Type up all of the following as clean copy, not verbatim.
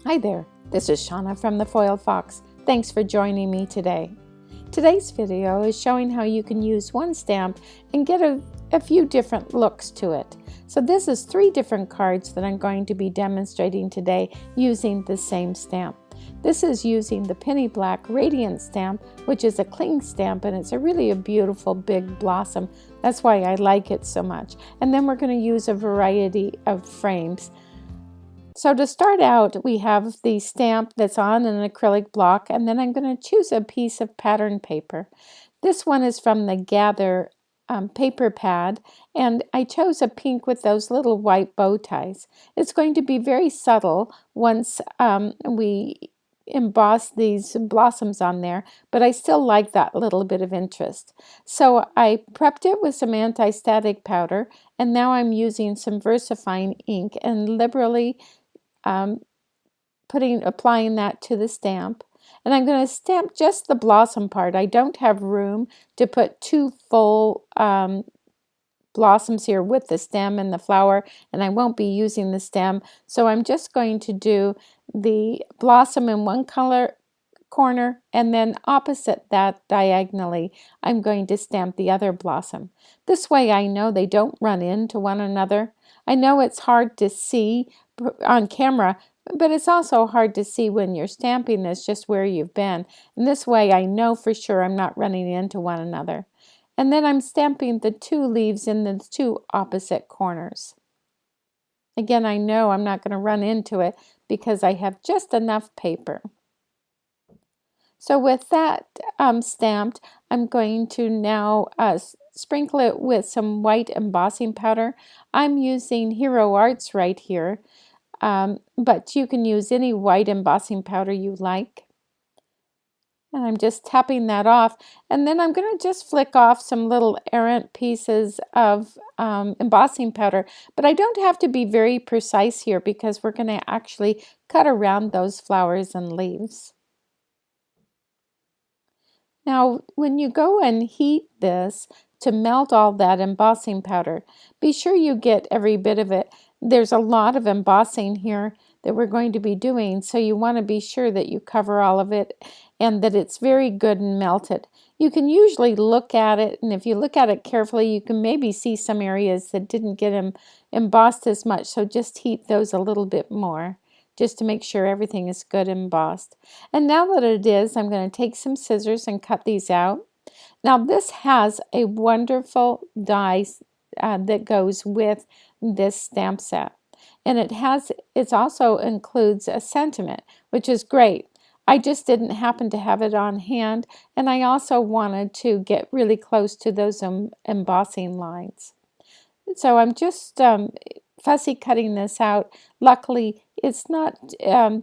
Hi there, this is Shauna from The Foiled Fox. Thanks for joining me today. Today's video is showing how you can use one stamp and get a few different looks to it. So this is 3 different cards that I'm going to be demonstrating today using the same stamp. This is using the Penny Black Radiant stamp, which is a cling stamp, and it's a beautiful big blossom. That's why I like it so much. And then we're going to use a variety of frames. So to start out, we have the stamp that's on an acrylic block, and then I'm going to choose a piece of pattern paper. This one is from the Gather paper pad, and I chose a pink with those little white bow ties. It's going to be very subtle once we emboss these blossoms on there, but I still like that little bit of interest. So I prepped it with some anti-static powder, and now I'm using some VersaFine ink and liberally applying that to the stamp. And I'm going to stamp just the blossom part. I don't have room to put 2 full blossoms here with the stem and the flower, and I won't be using the stem. So I'm just going to do the blossom in one color corner, and then opposite that diagonally I'm going to stamp the other blossom. This way I know they don't run into one another. I know it's hard to see on camera, but it's also hard to see when you're stamping this just where you've been. And this way I know for sure I'm not running into one another. And then I'm stamping the 2 leaves in the 2 opposite corners. Again, I know I'm not going to run into it because I have just enough paper. So with that stamped, I'm going to now sprinkle it with some white embossing powder. I'm using Hero Arts right here, but you can use any white embossing powder you like. And I'm just tapping that off, and then I'm going to just flick off some little errant pieces of embossing powder, but I don't have to be very precise here because we're going to actually cut around those flowers and leaves. Now, when you go and heat this to melt all that embossing powder, be sure you get every bit of it. There's a lot of embossing here that we're going to be doing, so you want to be sure that you cover all of it and that it's very good and melted. You can usually look at it, and if you look at it carefully, you can maybe see some areas that didn't get embossed as much, so just heat those a little bit more, just to make sure everything is good embossed. And now that it is, I'm going to take some scissors and cut these out. Now this has a wonderful die that goes with this stamp set. And it also includes a sentiment, which is great. I just didn't happen to have it on hand, and I also wanted to get really close to those embossing lines. So I'm just fussy cutting this out. Luckily, it's not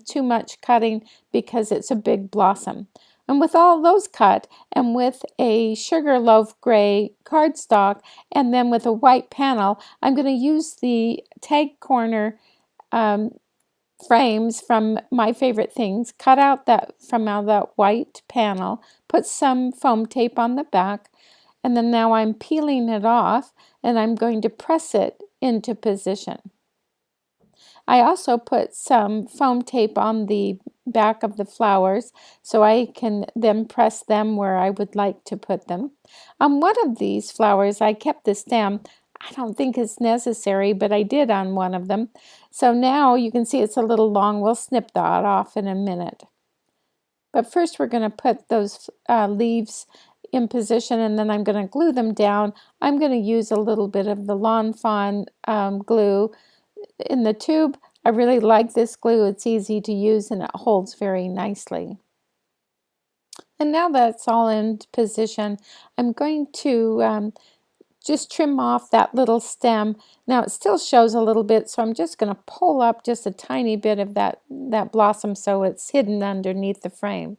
too much cutting because it's a big blossom. And with all those cut, and with a Sugarloaf gray cardstock, and then with a white panel, I'm going to use the tag corner frames from My Favorite Things, cut out from that white panel, put some foam tape on the back, and then now I'm peeling it off, and I'm going to press it into position. I also put some foam tape on the back of the flowers so I can then press them where I would like to put them. On one of these flowers, I kept the stem. I don't think it's necessary, but I did on one of them. So now you can see it's a little long. We'll snip that off in a minute. But first we're going to put those leaves in position, and then I'm going to glue them down. I'm going to use a little bit of the Lawn Fawn glue in the tube. I really like this glue. It's easy to use and it holds very nicely. And now that's all in position, I'm going to just trim off that little stem. Now it still shows a little bit, so I'm just going to pull up just a tiny bit of that blossom so it's hidden underneath the frame.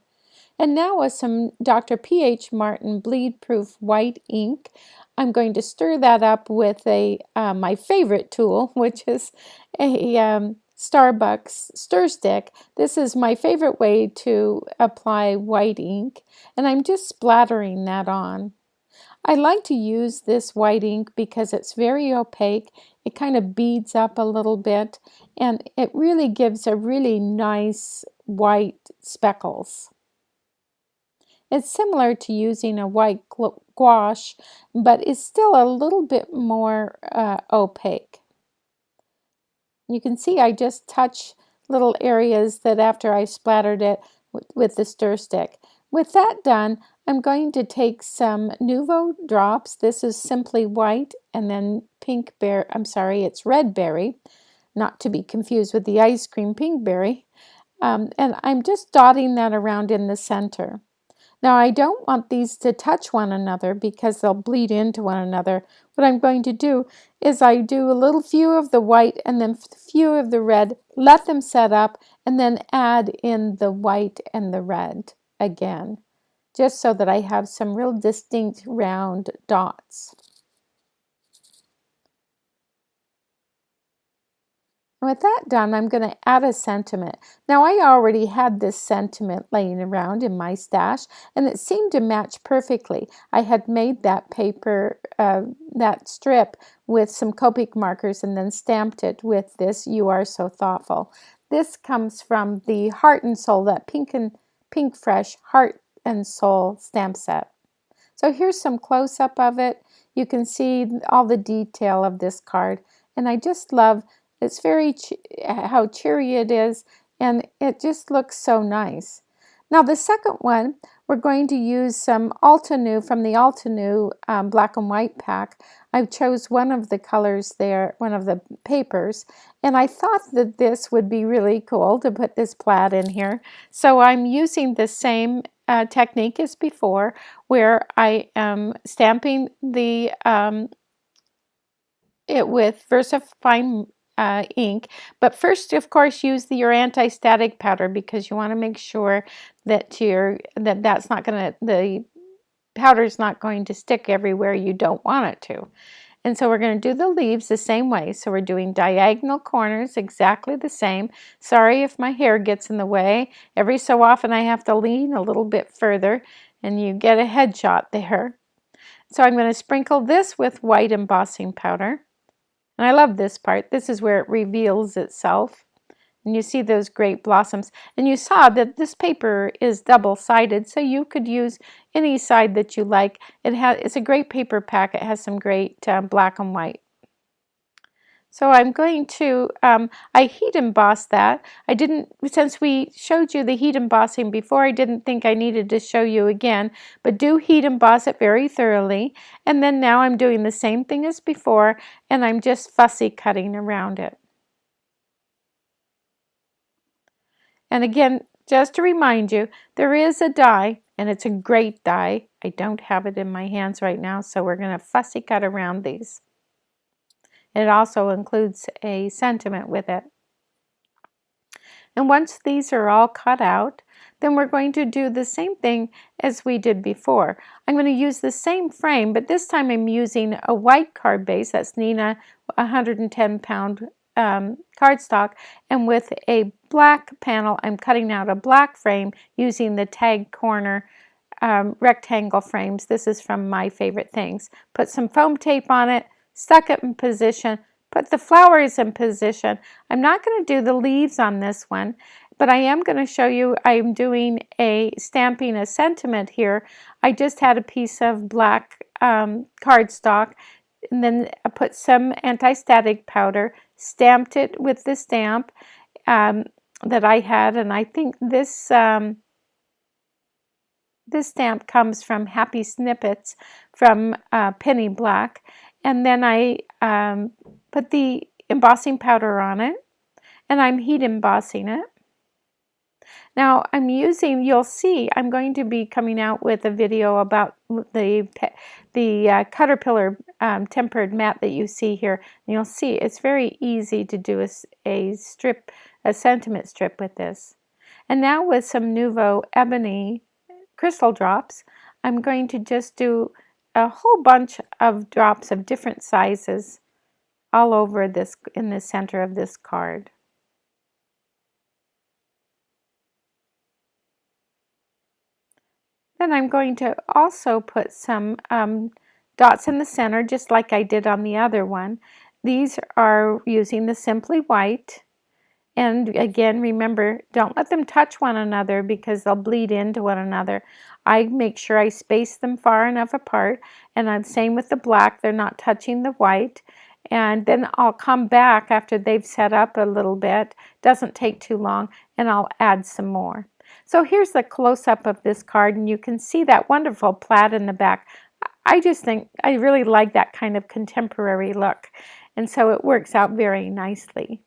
And now with some Dr. P.H. Martin Bleed Proof white ink, I'm going to stir that up with my favorite tool, which is a Starbucks stir stick. This is my favorite way to apply white ink, and I'm just splattering that on. I like to use this white ink because it's very opaque. It kind of beads up a little bit, and it really gives a really nice white speckles. It's similar to using a white gouache, but it's still a little bit more opaque. You can see I just touch little areas that after I splattered it with the stir stick. With that done, I'm going to take some Nuvo drops. This is Simply White, and then pink berry, I'm sorry, it's red berry, not to be confused with the ice cream pink berry. And I'm just dotting that around in the center. Now I don't want these to touch one another because they'll bleed into one another. What I'm going to do is I do a little few of the white and then few of the red, let them set up, and then add in the white and the red again, just so that I have some real distinct round dots. And with that done, I'm going to add a sentiment. Now I already had this sentiment laying around in my stash, and it seemed to match perfectly. I had made that paper, that strip with some Copic markers and then stamped it with this You Are So Thoughtful. This comes from the Heart and Soul, that Pink Fresh Heart and Soul stamp set. So here's some close-up of it. You can see all the detail of this card, and I just love it's very how cheery it is, and it just looks so nice. Now the second one, we're going to use some Altenew from the Altenew black and white pack. I chose one of the colors there, one of the papers, and I thought that this would be really cool to put this plaid in here. So I'm using the same technique as before, where I am stamping the it with VersaFine ink, but first of course use your anti-static powder because you want to make sure that that's not going to, the powder's not going to stick everywhere you don't want it to. And so we're going to do the leaves the same way. So we're doing diagonal corners exactly the same. Sorry if my hair gets in the way. Every so often I have to lean a little bit further and you get a headshot there. So I'm going to sprinkle this with white embossing powder. And I love this part. This is where it reveals itself. And you see those great blossoms. And you saw that this paper is double-sided, so you could use any side that you like. It's a great paper pack. It has some great black and white. So I'm going to, I heat emboss that. I didn't, since we showed you the heat embossing before, I didn't think I needed to show you again, but do heat emboss it very thoroughly. And then now I'm doing the same thing as before, and I'm just fussy cutting around it. And again, just to remind you, there is a die, and it's a great die. I don't have it in my hands right now, so we're going to fussy cut around these. It also includes a sentiment with it. And once these are all cut out, then we're going to do the same thing as we did before. I'm going to use the same frame, but this time I'm using a white card base. That's Neenah 110-pound cardstock, and with a black panel, I'm cutting out a black frame using the tag corner rectangle frames. This is from My Favorite Things. Put some foam tape on it, stuck it in position, put the flowers in position. I'm not going to do the leaves on this one, but I am going to show you I'm doing stamping a sentiment here. I just had a piece of black cardstock, and then I put some anti-static powder, stamped it with the stamp that I had, and I think this this stamp comes from Happy Snippets from Penny Black. And then I put the embossing powder on it, and I'm heat embossing it. Now I'm using, you'll see, I'm going to be coming out with a video about the Caterpillar tempered mat that you see here. And you'll see it's very easy to do a sentiment strip with this. And now with some Nuvo Ebony crystal drops, I'm going to just do a whole bunch of drops of different sizes all over this, in the center of this card. Then I'm going to also put some dots in the center, just like I did on the other one. These are using the Simply White. And again, remember, don't let them touch one another because they'll bleed into one another. I make sure I space them far enough apart, and I'm same with the black, they're not touching the white. And then I'll come back after they've set up a little bit, doesn't take too long, and I'll add some more. So here's the close-up of this card, and you can see that wonderful plaid in the back. I just think I really like that kind of contemporary look, and so it works out very nicely.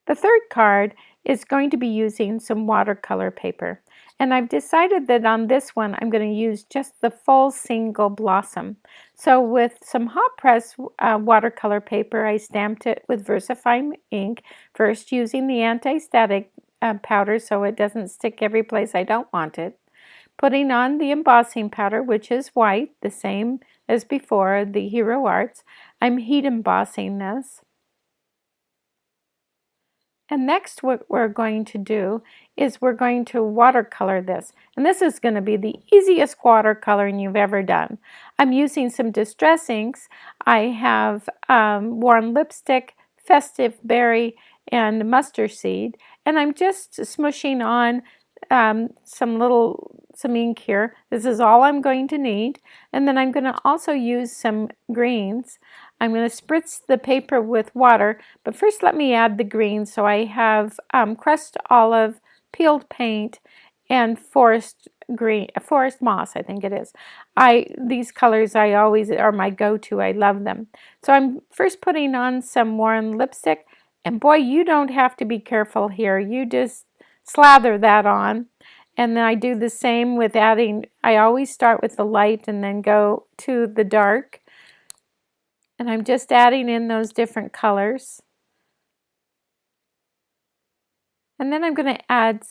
The third card is going to be using some watercolor paper, and I've decided that on this one I'm going to use just the full single blossom. So with some hot press watercolor paper, I stamped it with VersaFine ink, first using the anti-static powder so it doesn't stick every place I don't want it. Putting on the embossing powder, which is white, the same as before, the Hero Arts. I'm heat embossing this. And next what we're going to do is we're going to watercolor this. And this is going to be the easiest watercoloring you've ever done. I'm using some Distress inks. I have Warm Lipstick, Festive Berry, and Mustard Seed. And I'm just smushing on some ink here. This is all I'm going to need. And then I'm going to also use some greens. I'm going to spritz the paper with water, but first let me add the greens. So I have crushed olive, peeled paint, and forest moss, I think it is. These colors I always are my go-to. I love them. So I'm first putting on some Warm Lipstick, and boy, you don't have to be careful here. You just slather that on. And then I do the same with adding, I always start with the light and then go to the dark. And I'm just adding in those different colors. And then I'm going to add,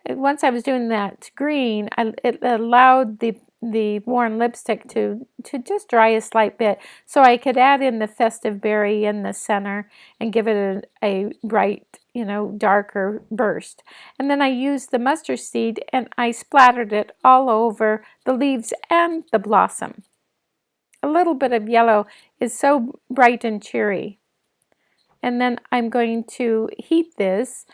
once I was doing that green, it allowed the Warm Lipstick to just dry a slight bit. So I could add in the Festive Berry in the center and give it a bright, darker burst. And then I used the Mustard Seed and I splattered it all over the leaves and the blossom. A little bit of yellow is so bright and cheery. And then I'm going to heat this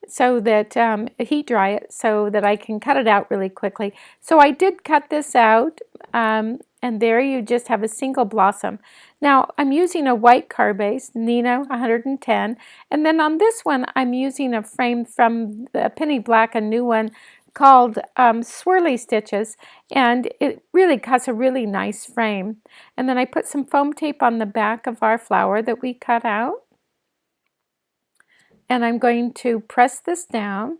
so that, heat dry it so that I can cut it out really quickly. So I did cut this out, and there you just have a single blossom. Now I'm using a white carbase, Neenah 110, and then on this one I'm using a frame from the Penny Black, a new one called Swirly Stitches, and it really cuts a really nice frame. And then I put some foam tape on the back of our flower that we cut out. And I'm going to press this down.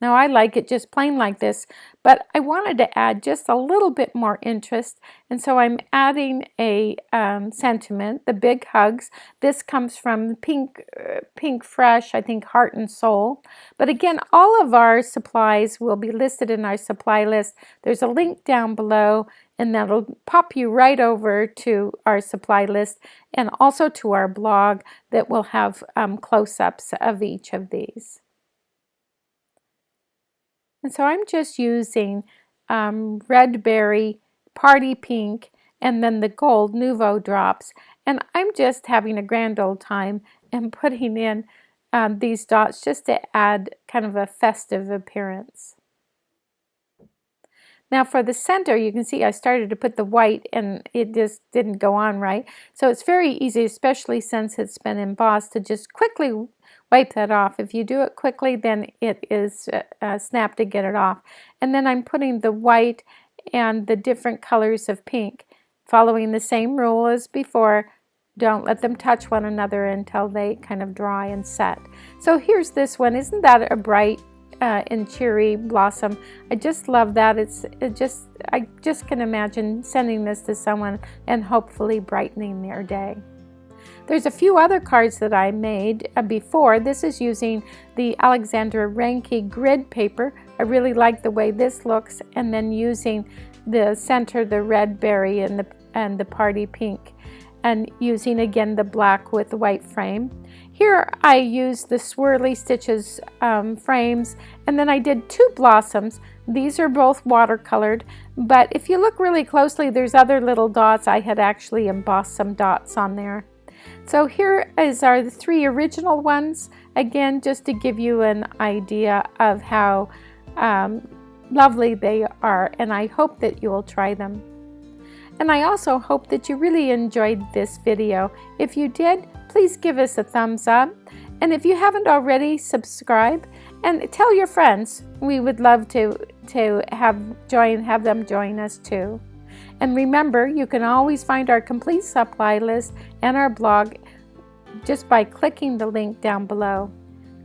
Now I like it just plain like this, but I wanted to add just a little bit more interest, and so I'm adding a sentiment, the Big Hugs. This comes from Pink Fresh, I think Heart and Soul. But again, all of our supplies will be listed in our supply list. There's a link down below, and that'll pop you right over to our supply list and also to our blog that will have close-ups of each of these. And so I'm just using Red Berry, Party Pink, and then the gold Nouveau drops. And I'm just having a grand old time and putting in these dots just to add kind of a festive appearance. Now for the center, you can see I started to put the white and it just didn't go on right. So it's very easy, especially since it's been embossed, to just quickly wipe that off. If you do it quickly, then it is snap to get it off. And then I'm putting the white and the different colors of pink, following the same rule as before. Don't let them touch one another until they kind of dry and set. So here's this one. Isn't that a bright and cheery blossom? I just love that. I just can imagine sending this to someone and hopefully brightening their day. There's a few other cards that I made before. This is using the Alexandra Ranke grid paper. I really like the way this looks, and then using the center, the red berry and the party pink. and using again the black with the white frame. Here I used the Swirly Stitches frames, and then I did 2 blossoms. These are both watercolored, but if you look really closely, there's other little dots. I had actually embossed some dots on there. So here are the 3 original ones, again just to give you an idea of how lovely they are, and I hope that you will try them. And I also hope that you really enjoyed this video. If you did, please give us a thumbs up. And if you haven't already, subscribe and tell your friends. We would love to have them join us too. And remember, you can always find our complete supply list and our blog just by clicking the link down below.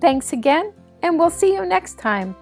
Thanks again, and we'll see you next time.